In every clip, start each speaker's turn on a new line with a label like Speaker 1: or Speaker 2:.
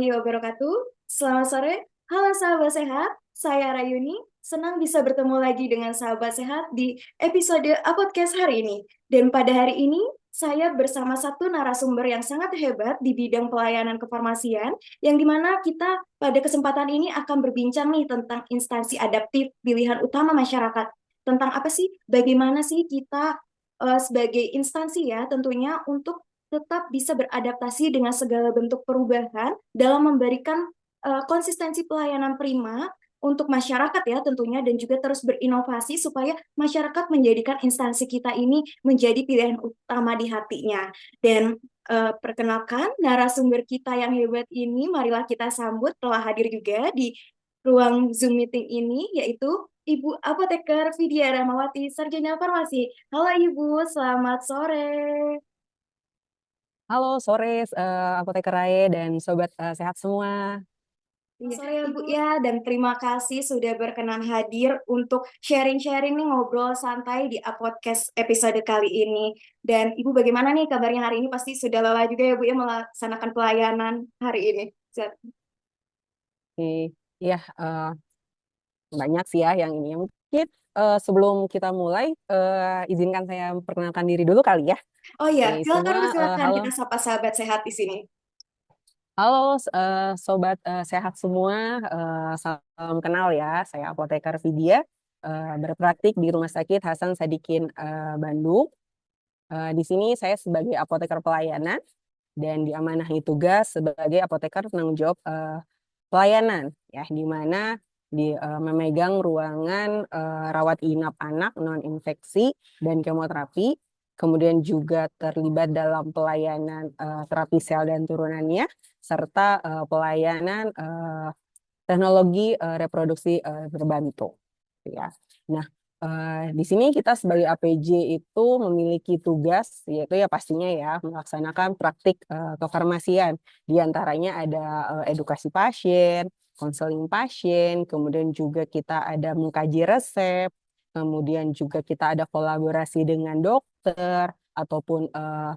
Speaker 1: warahmatullahi wabarakatuh. Selamat sore, halo sahabat sehat. Saya Rayuni, senang bisa bertemu lagi dengan sahabat sehat di episode podcast hari ini. Dan pada hari ini, saya bersama satu narasumber yang sangat hebat di bidang pelayanan kefarmasian, yang dimana kita pada kesempatan ini akan berbincang nih tentang instansi adaptif pilihan utama masyarakat. Tentang apa sih, bagaimana sih kita sebagai instansi ya tentunya untuk tetap bisa beradaptasi dengan segala bentuk perubahan dalam memberikan konsistensi pelayanan prima untuk masyarakat ya tentunya dan juga terus berinovasi supaya masyarakat menjadikan instansi kita ini menjadi pilihan utama di hatinya. Dan perkenalkan narasumber kita yang hebat ini, marilah kita sambut telah hadir juga di ruang Zoom meeting ini yaitu Ibu Apoteker Vidya Rahmawati, Sarjana Farmasi. Halo Ibu, selamat sore.
Speaker 2: Halo sore, Apoteker Rae dan sobat sehat semua.
Speaker 1: Selamat sore ya Bu ya, dan terima kasih sudah berkenan hadir untuk sharing-sharing nih ngobrol santai di podcast episode kali ini. Dan Ibu bagaimana nih kabarnya hari ini? Pasti sudah lelah juga ya Bu ya melaksanakan pelayanan hari ini.
Speaker 2: Ya, banyak sih ya yang ini. Mungkin sebelum kita mulai, izinkan saya memperkenalkan diri dulu kali ya.
Speaker 1: Oh ya,
Speaker 2: Oke,
Speaker 1: silakan
Speaker 2: semua
Speaker 1: Bu, silakan
Speaker 2: halo,
Speaker 1: kita sapa sahabat sehat di sini.
Speaker 2: halo sobat sehat semua. Salam kenal ya. Saya Apoteker Vidya, berpraktik di Rumah Sakit Hasan Sadikin Bandung. Di sini saya sebagai apoteker pelayanan dan diamanahi tugas sebagai apoteker penanggung jawab pelayanan ya di mana memegang ruangan rawat inap anak non infeksi dan kemoterapi, kemudian juga terlibat dalam pelayanan terapi sel dan turunannya serta pelayanan teknologi reproduksi terbantu ya. Nah, di sini kita sebagai APJ itu memiliki tugas, yaitu ya pastinya ya melaksanakan praktik kefarmasian. Di antaranya ada edukasi pasien, konseling pasien, kemudian juga kita ada mengkaji resep, kemudian juga kita ada kolaborasi dengan dokter, ataupun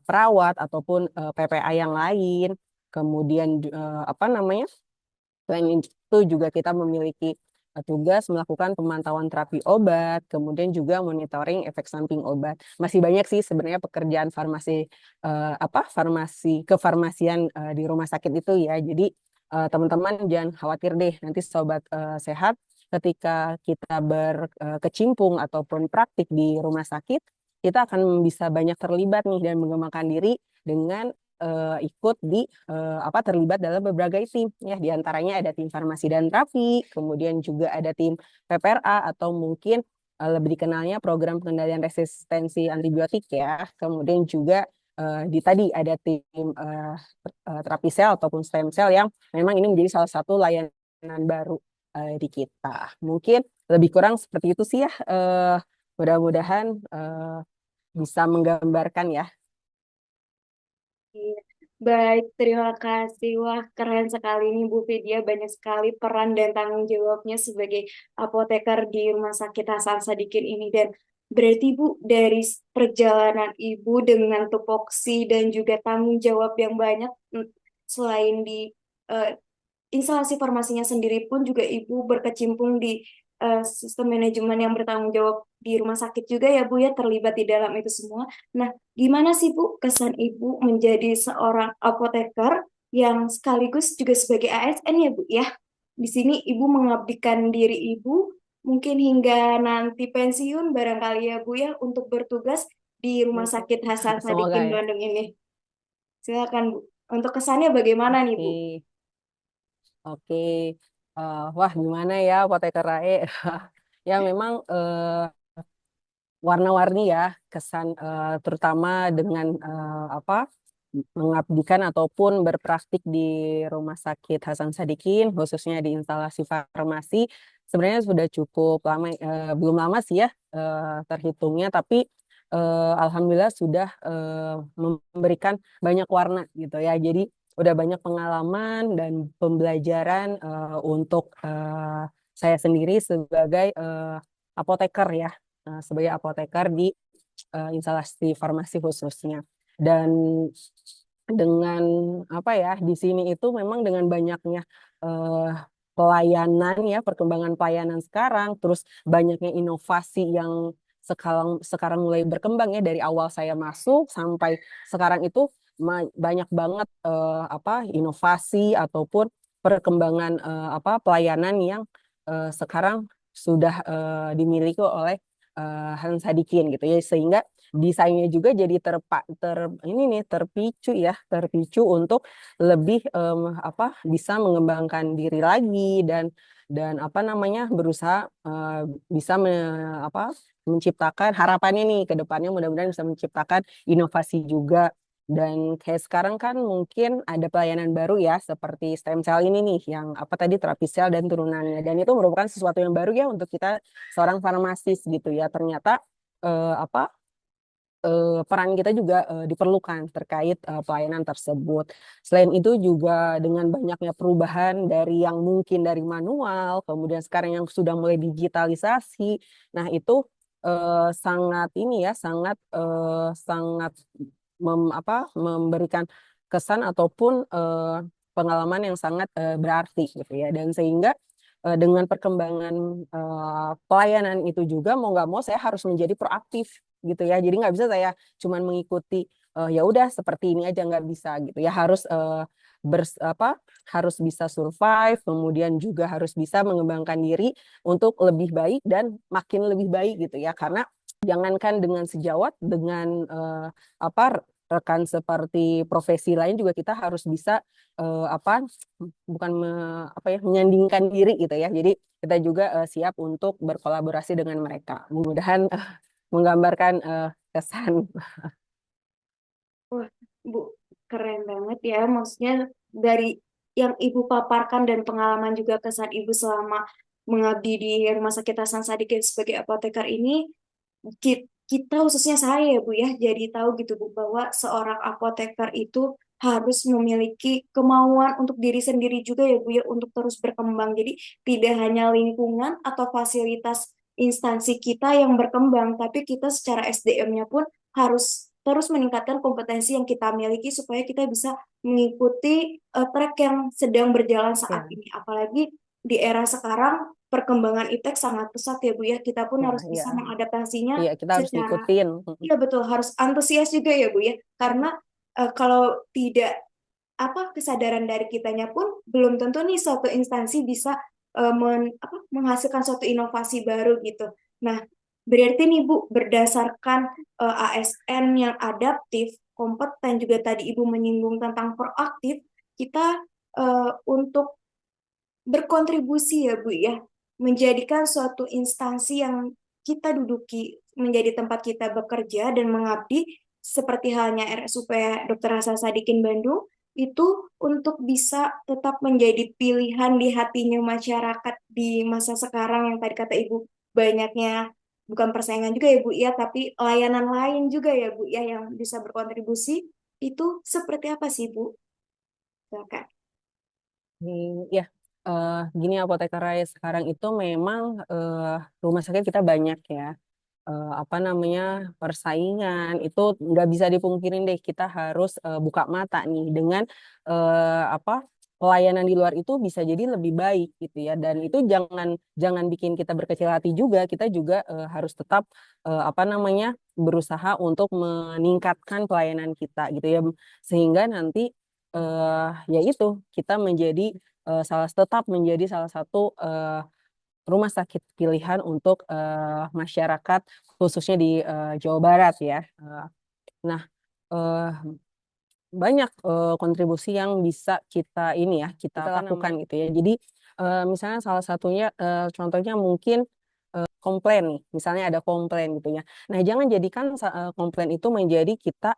Speaker 2: perawat, ataupun PPA yang lain. Kemudian apa namanya? Selain itu juga kita memiliki tugas melakukan pemantauan terapi obat, kemudian juga monitoring efek samping obat. Masih banyak sih sebenarnya pekerjaan farmasi farmasi kefarmasian di rumah sakit itu ya. Jadi teman-teman jangan khawatir deh nanti sobat sehat ketika kita berkecimpung ataupun praktik di rumah sakit, kita akan bisa banyak terlibat nih dan mengembangkan diri dengan ikut di terlibat dalam berbagai tim ya, di antaranya ada tim farmasi dan terapi, kemudian juga ada tim PPRA atau mungkin lebih dikenalnya program pengendalian resistensi antibiotik ya, kemudian juga di tadi ada tim terapi sel ataupun stem cell yang memang ini menjadi salah satu layanan baru di kita. Mungkin lebih kurang seperti itu sih ya. Mudah-mudahan bisa menggambarkan ya.
Speaker 1: Iya. Baik, terima kasih. Wah, keren sekali nih Bu Vidya. Banyak sekali peran dan tanggung jawabnya sebagai apoteker di Rumah Sakit Hasan Sadikin ini. Dan berarti Bu, dari perjalanan Ibu dengan tupoksi dan juga tanggung jawab yang banyak, selain di eh, instalasi farmasinya sendiri pun juga Ibu berkecimpung di sistem manajemen yang bertanggung jawab di rumah sakit juga ya Bu ya, terlibat di dalam itu semua. Nah, gimana sih Bu kesan Ibu menjadi seorang apoteker yang sekaligus juga sebagai ASN ya Bu ya? Di sini Ibu mengabdikan diri Ibu mungkin hingga nanti pensiun barangkali ya Bu ya untuk bertugas di Rumah Sakit Hasan
Speaker 2: Semoga
Speaker 1: Sadikin
Speaker 2: ya.
Speaker 1: Bandung ini. Silakan Bu. Untuk kesannya bagaimana nih Bu?
Speaker 2: Oke. Oke, wah gimana ya Apoteker Rae? Ya memang warna-warni ya kesan terutama dengan mengabdikan ataupun berpraktik di Rumah Sakit Hasan Sadikin khususnya di instalasi farmasi sebenarnya sudah cukup lama, belum lama sih ya terhitungnya, tapi alhamdulillah sudah memberikan banyak warna gitu ya. Jadi udah banyak pengalaman dan pembelajaran untuk saya sendiri sebagai apoteker ya, sebagai apoteker di instalasi farmasi khususnya. Dan dengan apa ya, di sini itu memang dengan banyaknya eh, pelayanan ya, perkembangan pelayanan sekarang, terus banyaknya inovasi yang sekarang sekarang mulai berkembang ya, dari awal saya masuk sampai sekarang itu banyak banget apa inovasi ataupun perkembangan apa pelayanan yang sekarang sudah dimiliki oleh Hans Sadikin gitu ya, sehingga desainnya juga jadi ini nih terpicu untuk lebih apa bisa mengembangkan diri lagi dan apa namanya berusaha bisa apa menciptakan harapannya nih ke depannya, mudah-mudahan bisa menciptakan inovasi juga. Dan kayak sekarang kan mungkin ada pelayanan baru ya seperti stem cell ini nih yang apa tadi terapi sel dan turunannya, dan itu merupakan sesuatu yang baru ya untuk kita seorang farmasis gitu ya. Ternyata apa peran kita juga diperlukan terkait pelayanan tersebut. Selain itu juga dengan banyaknya perubahan dari yang mungkin dari manual, kemudian sekarang yang sudah mulai digitalisasi. Nah, itu sangat ini ya, sangat memberikan kesan ataupun pengalaman yang sangat berarti gitu ya. Dan sehingga dengan perkembangan pelayanan itu juga mau nggak mau saya harus menjadi proaktif gitu ya. Jadi nggak bisa saya cuman mengikuti ya udah seperti ini aja, nggak bisa gitu ya. Harus apa harus bisa survive, kemudian juga harus bisa mengembangkan diri untuk lebih baik dan makin lebih baik gitu ya. Karena jangankan dengan sejawat, dengan apa rekan seperti profesi lain juga kita harus bisa apa bukan apa ya menyandingkan diri gitu ya. Jadi kita juga siap untuk berkolaborasi dengan mereka. Mudah-mudahan menggambarkan kesan.
Speaker 1: Wah, Bu, keren banget ya. Maksudnya dari yang Ibu paparkan dan pengalaman juga kesan Ibu selama mengabdi di Rumah Sakit Hasan Sadikin sebagai apoteker ini, kita khususnya saya ya Bu ya, jadi tahu gitu Bu bahwa seorang apoteker itu harus memiliki kemauan untuk diri sendiri juga ya Bu ya untuk terus berkembang. Jadi tidak hanya lingkungan atau fasilitas instansi kita yang berkembang, tapi kita secara SDM-nya pun harus terus meningkatkan kompetensi yang kita miliki supaya kita bisa mengikuti track yang sedang berjalan saat
Speaker 2: Ya,
Speaker 1: ini. Apalagi di era sekarang perkembangan iptek sangat pesat ya Bu ya. Kita pun
Speaker 2: nah,
Speaker 1: harus
Speaker 2: ya,
Speaker 1: bisa mengadaptasinya
Speaker 2: iya kita harus
Speaker 1: secara,
Speaker 2: ngikutin.
Speaker 1: iya betul, harus antusias juga ya Bu ya. Karena kalau tidak kesadaran dari kitanya pun belum tentu nih suatu instansi bisa menghasilkan suatu inovasi baru gitu. Nah, berarti nih Bu, berdasarkan ASN yang adaptif, kompeten, juga tadi Ibu menyinggung tentang proaktif, kita untuk berkontribusi ya Bu ya, menjadikan suatu instansi yang kita duduki menjadi tempat kita bekerja dan mengabdi, seperti halnya RSUP Dr. Hasan Sadikin Bandung, itu untuk bisa tetap menjadi pilihan di hatinya masyarakat di masa sekarang yang tadi kata Ibu banyaknya bukan persaingan juga ya Bu ya, tapi layanan lain juga ya Bu ya yang bisa berkontribusi. Itu seperti apa sih Bu? Silakan.
Speaker 2: Ya, gini apoteker Rai, sekarang itu memang rumah sakit kita banyak ya. Apa namanya persaingan itu nggak bisa dipungkirin deh, kita harus buka mata nih dengan apa pelayanan di luar itu bisa jadi lebih baik gitu ya, dan itu jangan jangan bikin kita berkecil hati juga. Kita juga harus tetap apa namanya berusaha untuk meningkatkan pelayanan kita gitu ya, sehingga nanti ya itu kita menjadi tetap menjadi salah satu rumah sakit pilihan untuk masyarakat khususnya di Jawa Barat ya. Nah, eh, banyak kontribusi yang bisa kita ini ya kita lakukan gitu ya. Jadi misalnya salah satunya contohnya mungkin komplain nih, misalnya ada komplain gitu ya. Nah, jangan jadikan komplain itu menjadi kita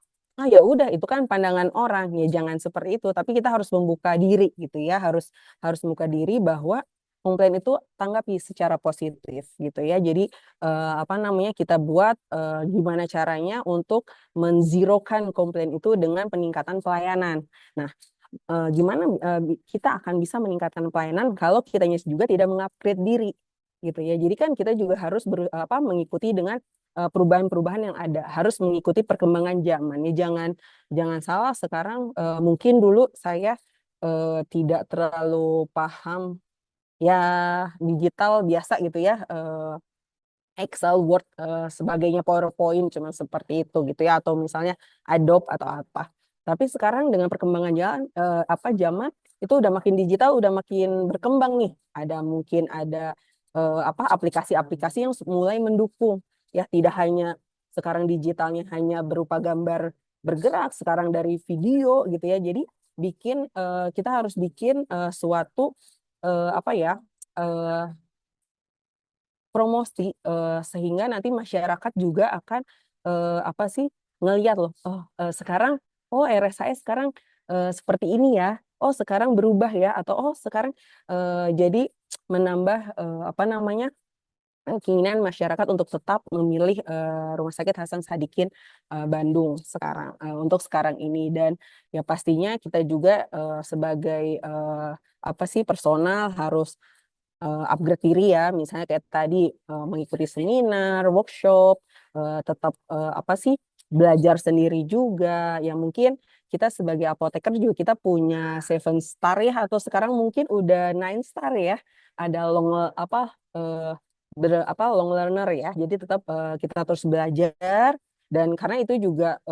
Speaker 2: ya udah itu kan pandangan orang, ya jangan seperti itu, tapi kita harus membuka diri gitu ya, harus harus membuka diri bahwa komplain itu tanggapi secara positif gitu ya. Jadi apa namanya kita buat gimana caranya untuk menzirokan komplain itu dengan peningkatan pelayanan. Nah, gimana kita akan bisa meningkatkan pelayanan kalau kitanya juga tidak mengupgrade diri gitu ya. Jadi kan kita juga harus mengikuti dengan perubahan-perubahan yang ada, harus mengikuti perkembangan zaman. Ya jangan jangan salah sekarang, mungkin dulu saya tidak terlalu paham ya digital biasa gitu ya, Excel, Word, sebagainya, PowerPoint, cuma seperti itu gitu ya, atau misalnya Adobe atau apa. Tapi sekarang dengan perkembangan jalan, zaman itu udah makin digital, udah makin berkembang nih. Ada mungkin ada aplikasi-aplikasi yang mulai mendukung ya, tidak hanya sekarang digitalnya hanya berupa gambar bergerak, sekarang dari video gitu ya. Jadi kita harus bikin suatu apa ya eh, promosi, sehingga nanti masyarakat juga akan apa sih, ngelihat loh, oh sekarang, oh RSAS sekarang seperti ini ya, oh sekarang berubah ya, atau oh sekarang jadi menambah apa namanya, keinginan masyarakat untuk tetap memilih Rumah Sakit Hasan Sadikin Bandung sekarang, untuk sekarang ini. Dan ya pastinya kita juga sebagai apa sih, personal harus upgrade diri ya, misalnya kayak tadi mengikuti seminar, workshop, tetap apa sih, belajar sendiri juga. Yang mungkin kita sebagai apoteker juga kita punya 7 star ya, atau sekarang mungkin udah 9 star ya. Ada long learner ya. Jadi tetap kita terus belajar, dan karena itu juga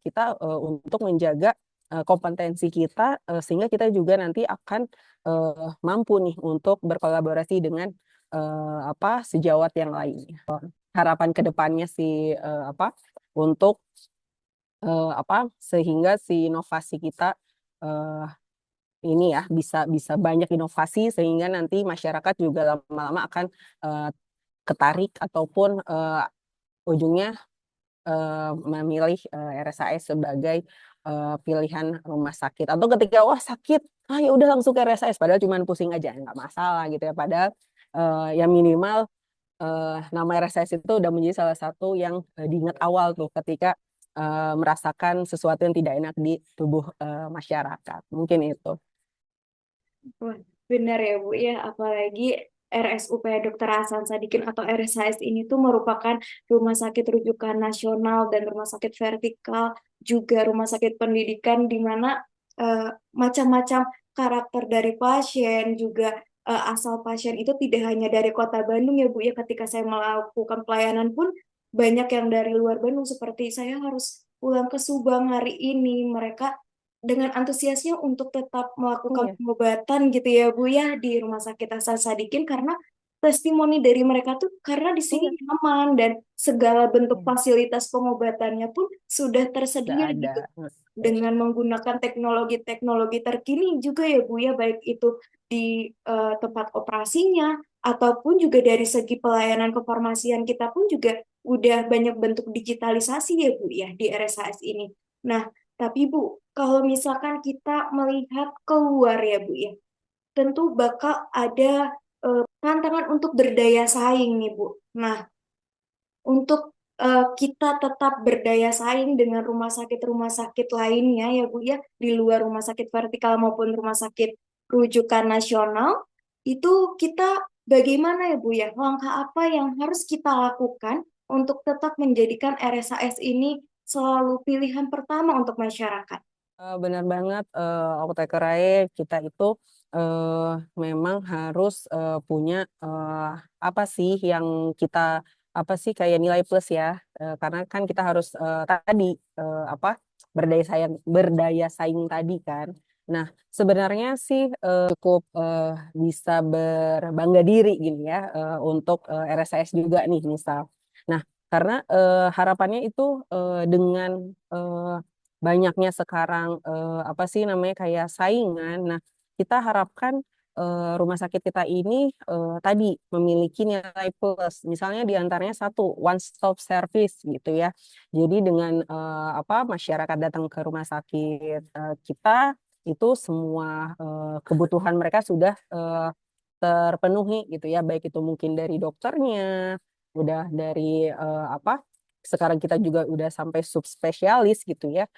Speaker 2: kita untuk menjaga kompetensi kita, sehingga kita juga nanti akan mampu nih untuk berkolaborasi dengan sejawat yang lainnya. Harapan kedepannya sih untuk sehingga si inovasi kita eh, ini ya bisa bisa banyak inovasi, sehingga nanti masyarakat juga lama-lama akan eh, ketarik, ataupun ujungnya memilih RSAS sebagai pilihan rumah sakit. Atau ketika wah sakit, ya udah langsung ke RSAS, padahal cuma pusing aja, nggak masalah gitu ya. Padahal ya minimal nama RSAS itu udah menjadi salah satu yang diingat awal tuh ketika merasakan sesuatu yang tidak enak di tubuh masyarakat. Mungkin itu.
Speaker 1: Wah, benar ya Bu ya, apalagi RSUP Dr. Hasan Sadikin atau RSHS ini tuh merupakan rumah sakit rujukan nasional dan rumah sakit vertikal, juga rumah sakit pendidikan di mana eh, macam-macam karakter dari pasien, juga asal pasien itu tidak hanya dari kota Bandung ya Bu ya, ketika saya melakukan pelayanan pun banyak yang dari luar Bandung, seperti saya harus pulang ke Subang hari ini, mereka dengan antusiasnya untuk tetap melakukan
Speaker 2: Iya,
Speaker 1: pengobatan gitu ya Bu ya di Rumah Sakit Hasan Sadikin, karena testimoni dari mereka tuh karena di sini
Speaker 2: iya,
Speaker 1: nyaman dan segala bentuk
Speaker 2: iya.
Speaker 1: fasilitas pengobatannya pun sudah
Speaker 2: Udah
Speaker 1: tersedia
Speaker 2: ada.
Speaker 1: gitu dengan menggunakan teknologi-teknologi terkini juga ya Bu ya, baik itu di tempat operasinya ataupun juga dari segi pelayanan kefarmasian kita pun juga udah banyak bentuk digitalisasi ya Bu ya di RSHS ini. Nah, tapi Bu, kalau misalkan kita melihat keluar ya Bu ya, tentu bakal ada tantangan untuk berdaya saing nih Bu. Nah, untuk kita tetap berdaya saing dengan rumah sakit lainnya ya Bu ya, di luar rumah sakit vertikal maupun rumah sakit rujukan nasional, itu kita bagaimana ya Bu ya? Langkah apa yang harus kita lakukan untuk tetap menjadikan RSAS ini selalu pilihan pertama untuk masyarakat?
Speaker 2: Benar banget, apoteker Rae, kita itu eh, memang harus punya apa sih yang kita, apa sih kayak nilai plus ya. Karena kan kita harus tadi apa, berdaya saing tadi kan. Nah, sebenarnya sih cukup bisa berbangga diri gini ya, untuk RSAS juga nih misal. Nah, karena harapannya itu dengan banyaknya sekarang apa sih namanya, kayak saingan. Nah, kita harapkan rumah sakit kita ini tadi memiliki nilai plus. Misalnya di antaranya satu, one stop service gitu ya. Jadi dengan masyarakat datang ke rumah sakit kita, itu semua kebutuhan mereka sudah terpenuhi gitu ya, baik itu mungkin dari dokternya, udah dari sekarang kita juga udah sampai subspesialis gitu ya.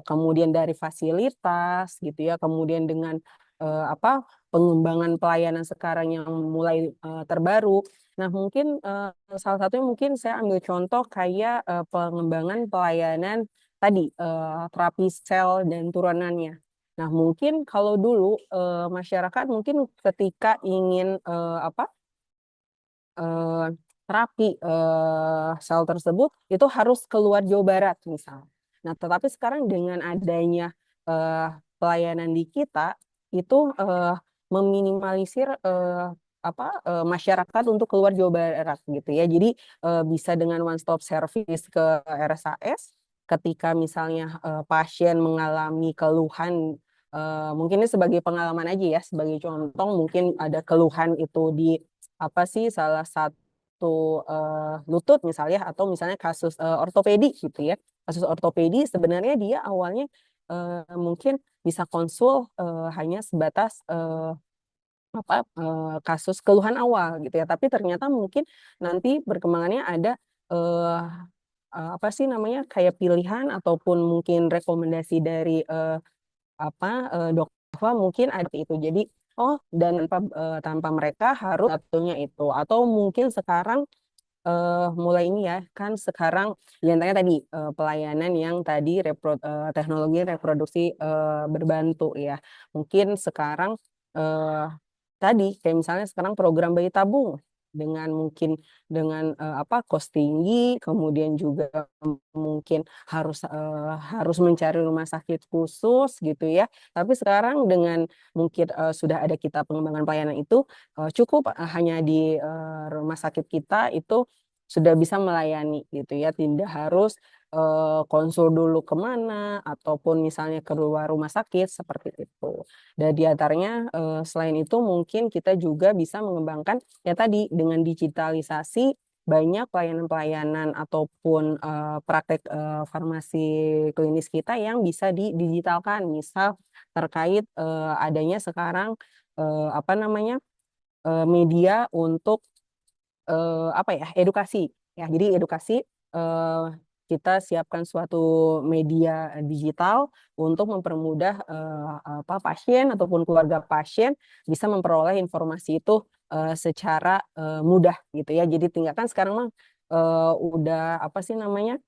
Speaker 2: Kemudian dari fasilitas gitu ya, kemudian dengan pengembangan pelayanan sekarang yang mulai terbaru. Nah, mungkin salah satunya mungkin saya ambil contoh kayak pengembangan pelayanan tadi terapi sel dan turunannya. Nah, mungkin kalau dulu masyarakat mungkin ketika ingin eh, terapi sel tersebut itu harus keluar Jawa Barat misal. Nah, tetapi sekarang dengan adanya eh, pelayanan di kita itu meminimalisir masyarakat untuk keluar Jawa Barat gitu ya. Jadi bisa dengan one stop service ke RSAS ketika misalnya pasien mengalami keluhan mungkin ini sebagai pengalaman aja ya, sebagai contoh mungkin ada keluhan itu di apa sih salah satu lutut misalnya atau misalnya kasus ortopedi gitu ya. Kasus ortopedi sebenarnya dia awalnya mungkin bisa konsul hanya sebatas kasus keluhan awal gitu ya. Tapi ternyata mungkin nanti perkembangannya ada eh, apa sih namanya kayak pilihan ataupun mungkin rekomendasi dari dokter mungkin ada itu. Jadi oh dan tanpa mereka harus satunya itu atau mungkin sekarang mulai ini ya kan sekarang di antaranya tadi pelayanan yang tadi teknologi reproduksi berbantu ya. Mungkin sekarang eh, tadi kayak misalnya sekarang program bayi tabung dengan mungkin dengan kos tinggi kemudian juga mungkin harus mencari rumah sakit khusus gitu ya. Tapi sekarang dengan mungkin sudah ada kita pengembangan pelayanan itu cukup hanya di rumah sakit kita itu sudah bisa melayani gitu ya, tidak harus konsul dulu kemana ataupun misalnya keluar rumah sakit seperti itu. Dan di antaranya selain itu mungkin kita juga bisa mengembangkan ya tadi dengan digitalisasi banyak pelayanan-pelayanan ataupun praktek farmasi klinis kita yang bisa didigitalkan. Misal terkait adanya sekarang media untuk edukasi ya. Jadi edukasi eh, kita siapkan suatu media digital untuk mempermudah pasien ataupun keluarga pasien bisa memperoleh informasi itu secara mudah gitu ya. Jadi tinggalkan sekarang mah udah apa sih namanya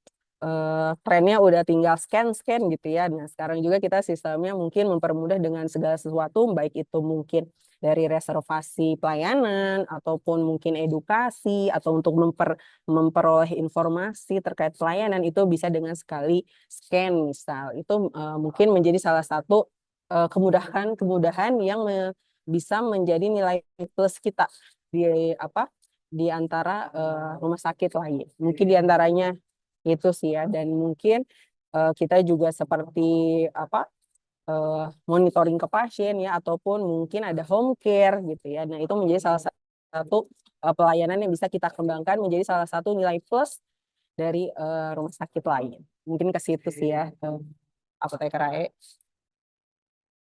Speaker 2: trennya udah tinggal scan gitu ya. Nah, sekarang juga kita sistemnya mungkin mempermudah dengan segala sesuatu, baik itu mungkin dari reservasi pelayanan ataupun mungkin edukasi atau untuk memperoleh informasi terkait pelayanan itu bisa dengan sekali scan misal. Itu mungkin menjadi salah satu kemudahan-kemudahan yang bisa menjadi nilai plus kita di di antara rumah sakit lain. Mungkin di antaranya itu sih ya dan mungkin kita juga seperti monitoring ke pasien ya ataupun mungkin ada home care gitu ya. Nah, itu menjadi salah satu pelayanan yang bisa kita kembangkan menjadi salah satu nilai plus dari rumah sakit lain. Mungkin ke situ sih ya apoteker AE.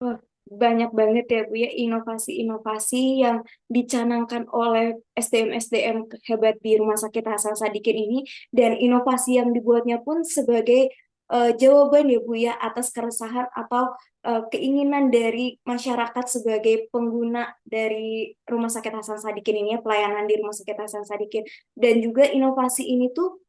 Speaker 1: Wah, banyak banget ya Bu ya inovasi-inovasi yang dicanangkan oleh SDM-SDM hebat di Rumah Sakit Hasan Sadikin ini dan inovasi yang dibuatnya pun sebagai jawaban ya Bu ya atas keresahan atau keinginan dari masyarakat sebagai pengguna dari Rumah Sakit Hasan Sadikin ini ya pelayanan di Rumah Sakit Hasan Sadikin dan juga inovasi ini tuh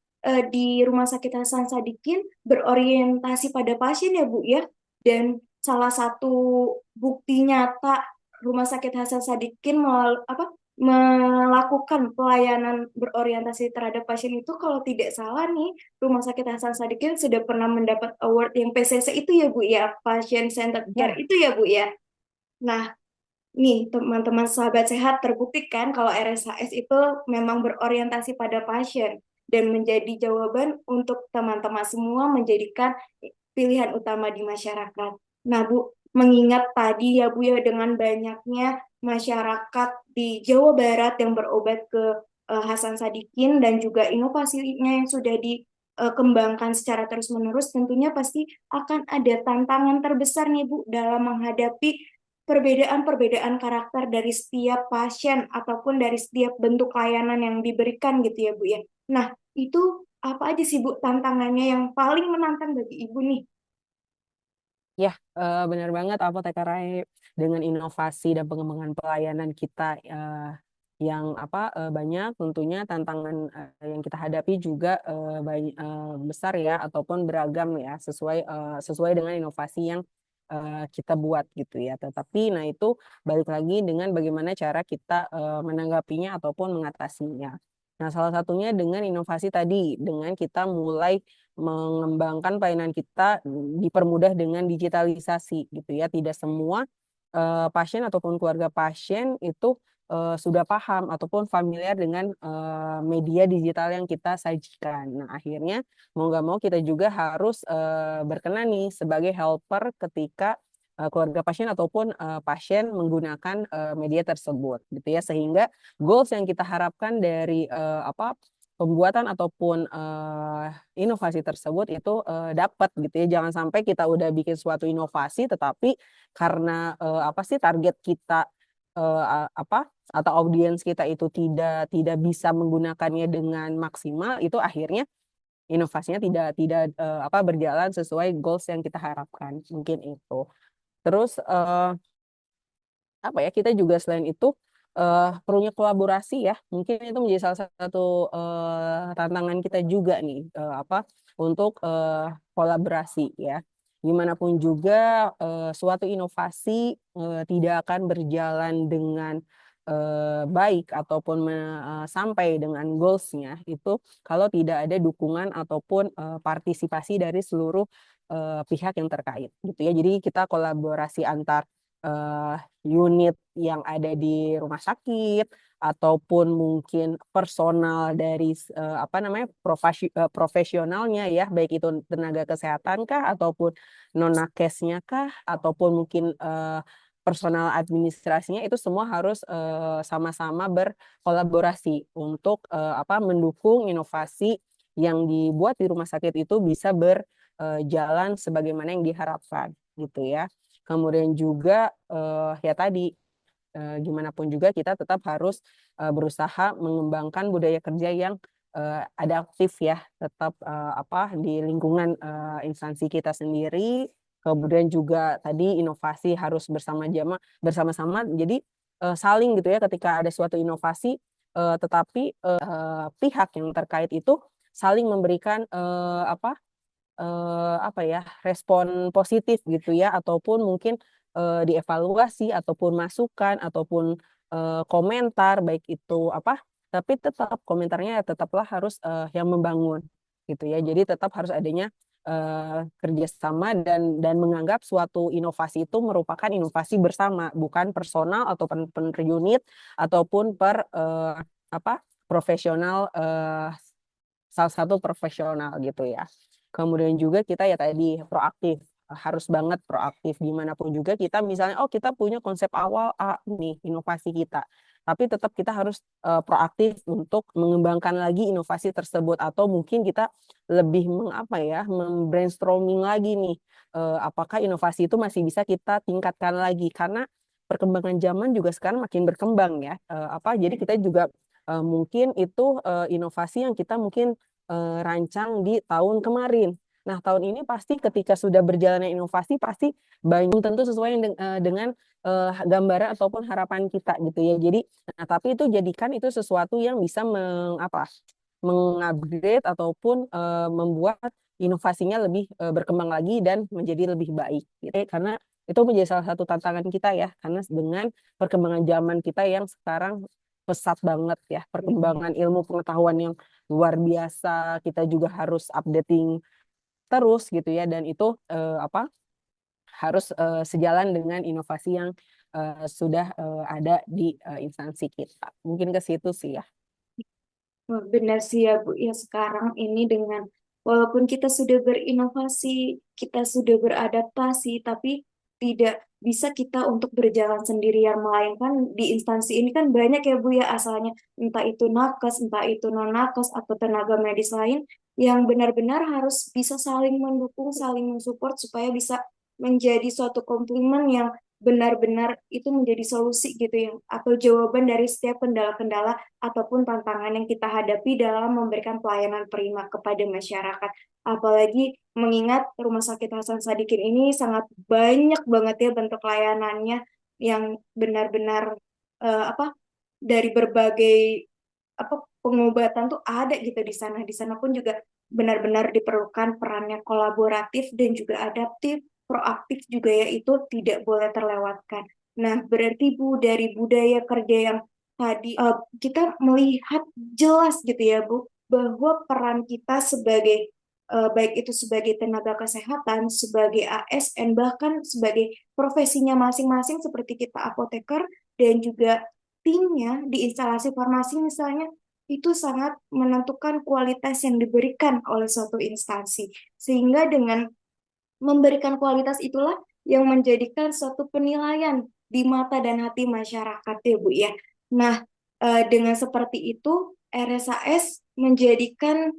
Speaker 1: di Rumah Sakit Hasan Sadikin berorientasi pada pasien ya Bu ya dan salah satu bukti nyata Rumah Sakit Hasan Sadikin melakukan pelayanan berorientasi terhadap pasien itu kalau tidak salah nih Rumah Sakit Hasan Sadikin sudah pernah mendapat award yang PCC itu ya Bu ya Patient Centered Care
Speaker 2: Ya,
Speaker 1: itu ya Bu ya. Nah, nih teman-teman sahabat sehat terbuktikan kalau RSHS itu memang berorientasi pada pasien dan menjadi jawaban untuk teman-teman semua menjadikan pilihan utama di masyarakat. Nah, Bu, mengingat tadi ya Bu ya dengan banyaknya masyarakat di Jawa Barat yang berobat ke Hasan Sadikin dan juga inovasinya yang sudah dikembangkan secara terus-menerus, tentunya pasti akan ada tantangan terbesar nih Bu dalam menghadapi perbedaan-perbedaan karakter dari setiap pasien ataupun dari setiap bentuk layanan yang diberikan gitu ya Bu ya. Nah, itu apa aja sih Bu tantangannya yang paling menantang bagi Ibu nih?
Speaker 2: ya benar banget apoteker AE. dengan inovasi dan pengembangan pelayanan kita yang banyak, tentunya tantangan yang kita hadapi juga besar ya, ataupun beragam ya, sesuai dengan inovasi yang kita buat gitu ya. Tetapi nah itu balik lagi dengan bagaimana cara kita menanggapinya ataupun mengatasinya. Nah, salah satunya dengan inovasi tadi, dengan kita mulai mengembangkan pelayanan kita dipermudah dengan digitalisasi gitu ya. Tidak semua pasien ataupun keluarga pasien itu sudah paham ataupun familiar dengan media digital yang kita sajikan. Nah, akhirnya mau nggak mau kita juga harus berkenan nih sebagai helper ketika keluarga pasien ataupun pasien menggunakan media tersebut gitu ya, sehingga goals yang kita harapkan dari pembuatan ataupun inovasi tersebut itu dapat gitu ya. Jangan sampai kita udah bikin suatu inovasi tetapi karena target kita atau audiens kita itu tidak bisa menggunakannya dengan maksimal, itu akhirnya inovasinya tidak tidak berjalan sesuai goals yang kita harapkan. Mungkin itu. Terus kita juga selain itu perlunya kolaborasi ya, mungkin itu menjadi salah satu tantangan kita juga nih, untuk kolaborasi ya. Gimana pun juga suatu inovasi tidak akan berjalan dengan baik ataupun sampai dengan goalsnya itu kalau tidak ada dukungan ataupun partisipasi dari seluruh pihak yang terkait gitu ya. Jadi kita kolaborasi antar eh, unit yang ada di rumah sakit ataupun mungkin personal dari profesionalnya ya, baik itu tenaga kesehatan kah ataupun non nakesnya kah ataupun mungkin personal administrasinya, itu semua harus sama-sama berkolaborasi untuk mendukung inovasi yang dibuat di rumah sakit itu bisa berjalan sebagaimana yang diharapkan gitu ya. Kemudian juga ya tadi gimana pun juga kita tetap harus berusaha mengembangkan budaya kerja yang adaptif ya, tetap di lingkungan instansi kita sendiri. Kemudian juga tadi inovasi harus bersama-sama. Jadi saling gitu ya, ketika ada suatu inovasi tetapi pihak yang terkait itu saling memberikan respon positif gitu ya, ataupun mungkin dievaluasi ataupun masukan ataupun komentar baik itu tapi tetap komentarnya tetaplah harus yang membangun gitu ya. Jadi tetap harus adanya kerjasama dan menganggap suatu inovasi itu merupakan inovasi bersama, bukan personal ataupun per unit ataupun per profesional, salah satu profesional gitu ya. Kemudian juga kita ya tadi proaktif, harus banget proaktif dimanapun juga kita, misalnya kita punya konsep awal A nih inovasi kita, tapi tetap kita harus proaktif untuk mengembangkan lagi inovasi tersebut, atau mungkin kita lebih membrainstorming lagi nih apakah inovasi itu masih bisa kita tingkatkan lagi, karena perkembangan zaman juga sekarang makin berkembang ya. Jadi kita juga mungkin itu inovasi yang kita mungkin rancang di tahun kemarin. Nah, tahun ini pasti ketika sudah berjalannya inovasi pasti banyak tentu sesuai dengan gambaran ataupun harapan kita gitu ya. Jadi, tapi itu jadikan itu sesuatu yang bisa mengupgrade ataupun membuat inovasinya lebih berkembang lagi dan menjadi lebih baik gitu. Karena itu menjadi salah satu tantangan kita ya, karena dengan perkembangan zaman kita yang sekarang pesat banget ya, perkembangan ilmu pengetahuan yang luar biasa, kita juga harus updating terus gitu ya, dan itu harus sejalan dengan inovasi yang sudah ada di instansi kita. Mungkin ke situ sih ya.
Speaker 1: Wah, benar sih ya Bu, ya sekarang ini dengan walaupun kita sudah berinovasi, kita sudah beradaptasi, tapi tidak bisa kita untuk berjalan sendirian, melainkan di instansi ini kan banyak ya Bu ya asalnya, entah itu nakes, entah itu non nakes atau tenaga medis lain yang benar-benar harus bisa saling mendukung, saling mensupport supaya bisa menjadi suatu komplimen yang benar-benar itu menjadi solusi gitu ya, atau jawaban dari setiap kendala-kendala ataupun tantangan yang kita hadapi dalam memberikan pelayanan prima kepada masyarakat. Apalagi mengingat Rumah Sakit Hasan Sadikin ini sangat banyak banget ya bentuk layanannya. yang benar-benar apa dari berbagai pengobatan tuh ada gitu di sana. Di sana pun juga benar-benar diperlukan perannya kolaboratif dan juga adaptif, proaktif juga ya itu tidak boleh terlewatkan. Nah, berarti Bu dari budaya kerja yang tadi kita melihat jelas gitu ya Bu bahwa peran kita sebagai baik itu sebagai tenaga kesehatan, sebagai ASN, bahkan sebagai profesinya masing-masing seperti kita apoteker dan juga timnya di instalasi farmasi misalnya itu sangat menentukan kualitas yang diberikan oleh suatu instansi. Sehingga dengan memberikan kualitas itulah yang menjadikan suatu penilaian di mata dan hati masyarakat ya Bu ya. Nah, dengan seperti itu RSAS menjadikan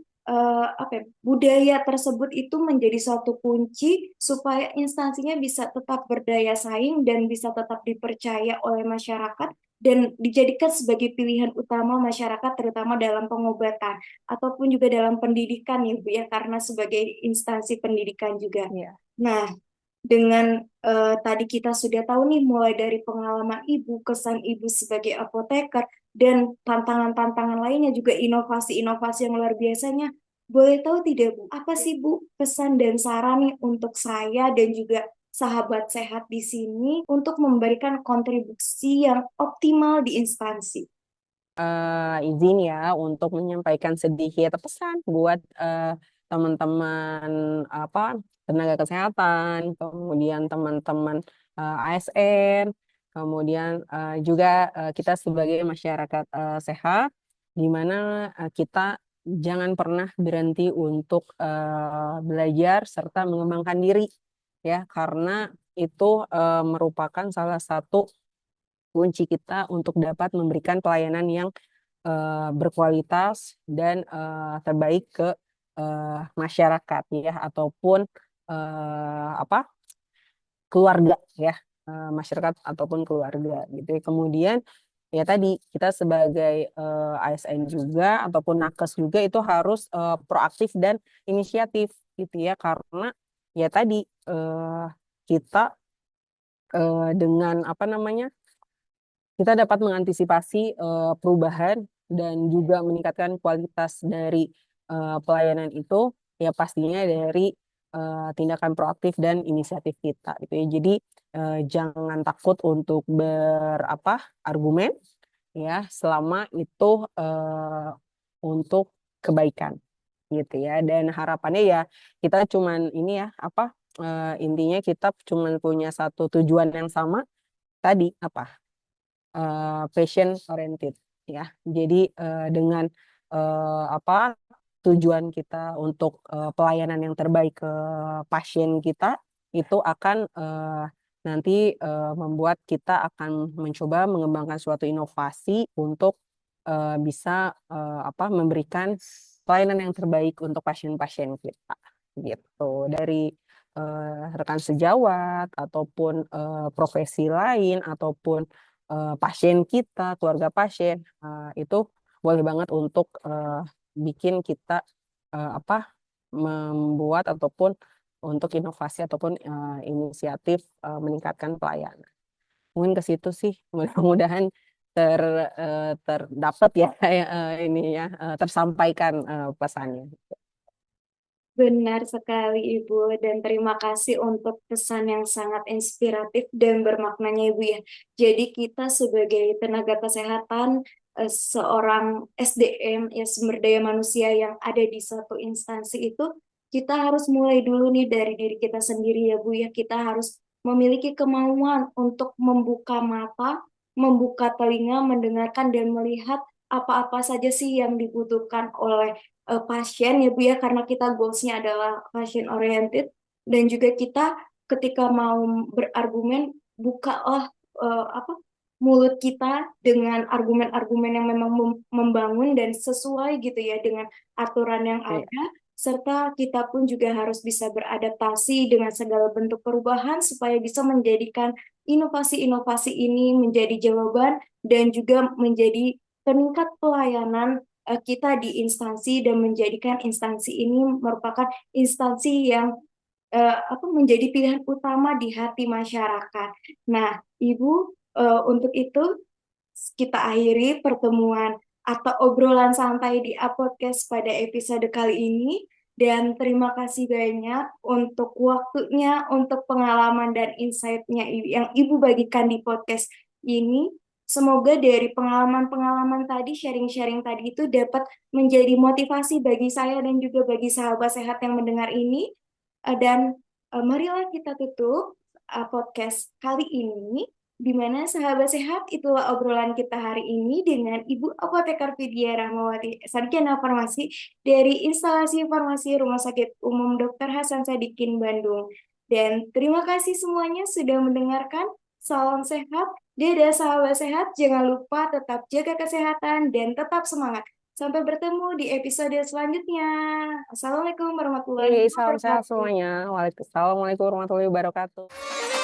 Speaker 1: budaya tersebut itu menjadi suatu kunci supaya instansinya bisa tetap berdaya saing dan bisa tetap dipercaya oleh masyarakat dan dijadikan sebagai pilihan utama masyarakat terutama dalam pengobatan ataupun juga dalam pendidikan ya Bu ya karena sebagai instansi pendidikan juga.
Speaker 2: Iya.
Speaker 1: Nah, dengan tadi kita sudah tahu nih mulai dari pengalaman Ibu, kesan Ibu sebagai apoteker, dan tantangan-tantangan lainnya juga inovasi-inovasi yang luar biasanya. Boleh tahu tidak Bu, apa sih Bu pesan dan saran nih untuk saya dan juga sahabat sehat di sini untuk memberikan kontribusi yang optimal di instansi?
Speaker 2: Izin ya untuk menyampaikan sedikit pesan buat teman-teman apa tenaga kesehatan, kemudian teman-teman ASN, kemudian juga kita sebagai masyarakat sehat, di mana kita jangan pernah berhenti untuk belajar serta mengembangkan diri ya, karena itu merupakan salah satu kunci kita untuk dapat memberikan pelayanan yang berkualitas dan terbaik ke masyarakat ya ataupun apa keluarga ya, masyarakat ataupun keluarga gitu ya. Kemudian ya tadi kita sebagai ASN juga ataupun nakes juga itu harus proaktif dan inisiatif gitu ya, karena ya tadi kita dengan apa namanya kita dapat mengantisipasi perubahan dan juga meningkatkan kualitas dari pelayanan itu ya pastinya dari tindakan proaktif dan inisiatif kita gitu ya. Jadi jangan takut untuk berapa argumen ya selama itu untuk kebaikan gitu ya. Dan harapannya ya kita cuman ini ya apa intinya kita cuman punya satu tujuan yang sama tadi apa patient oriented ya. Jadi dengan apa tujuan kita untuk pelayanan yang terbaik ke pasien kita itu akan nanti membuat kita akan mencoba mengembangkan suatu inovasi untuk bisa apa memberikan pelayanan yang terbaik untuk pasien-pasien kita gitu dari rekan sejawat ataupun profesi lain ataupun pasien kita, keluarga pasien, itu boleh banget untuk bikin kita apa membuat ataupun untuk inovasi ataupun inisiatif meningkatkan pelayanan. Mungkin ke situ sih, mudah-mudahan ter terdapat ya ini ya tersampaikan pesannya.
Speaker 1: Benar sekali Ibu, dan terima kasih untuk pesan yang sangat inspiratif dan bermaknanya Ibu ya. Jadi kita sebagai tenaga kesehatan, seorang SDM, ya sumber daya manusia yang ada di suatu instansi itu, kita harus mulai dulu nih dari diri kita sendiri ya Bu ya. Kita harus memiliki kemauan untuk membuka mata, membuka telinga, mendengarkan dan melihat apa-apa saja sih yang dibutuhkan oleh pasien ya Bu ya karena kita goalsnya adalah pasien oriented dan juga kita ketika mau berargumen bukalah mulut kita dengan argumen-argumen yang memang membangun dan sesuai gitu ya dengan aturan yang
Speaker 2: Iya.
Speaker 1: ada serta kita pun juga harus bisa beradaptasi dengan segala bentuk perubahan supaya bisa menjadikan inovasi-inovasi ini menjadi jawaban dan juga menjadi peningkat pelayanan kita di instansi dan menjadikan instansi ini merupakan instansi yang apa menjadi pilihan utama di hati masyarakat. Nah, Ibu, untuk itu kita akhiri pertemuan atau obrolan santai di Apodcast pada episode kali ini. Dan terima kasih banyak untuk waktunya, untuk pengalaman dan insight-nya yang Ibu bagikan di podcast ini. Semoga dari pengalaman-pengalaman tadi, sharing-sharing tadi itu dapat menjadi motivasi bagi saya dan juga bagi sahabat sehat yang mendengar ini. Dan marilah kita tutup podcast kali ini, di mana sahabat sehat itulah obrolan kita hari ini dengan Ibu Apoteker Vidya Rahmawati, Sarjana Farmasi dari Instalasi Farmasi Rumah Sakit Umum Dr. Hasan Sadikin Bandung. Dan terima kasih semuanya sudah mendengarkan. Salam sehat, dadah sahabat sehat, jangan lupa tetap jaga kesehatan dan tetap semangat. Sampai bertemu di episode selanjutnya. Assalamualaikum warahmatullahi
Speaker 2: Salam sehat
Speaker 1: wabarakatuh.
Speaker 2: semuanya. Waalaikumsalam warahmatullahi wabarakatuh.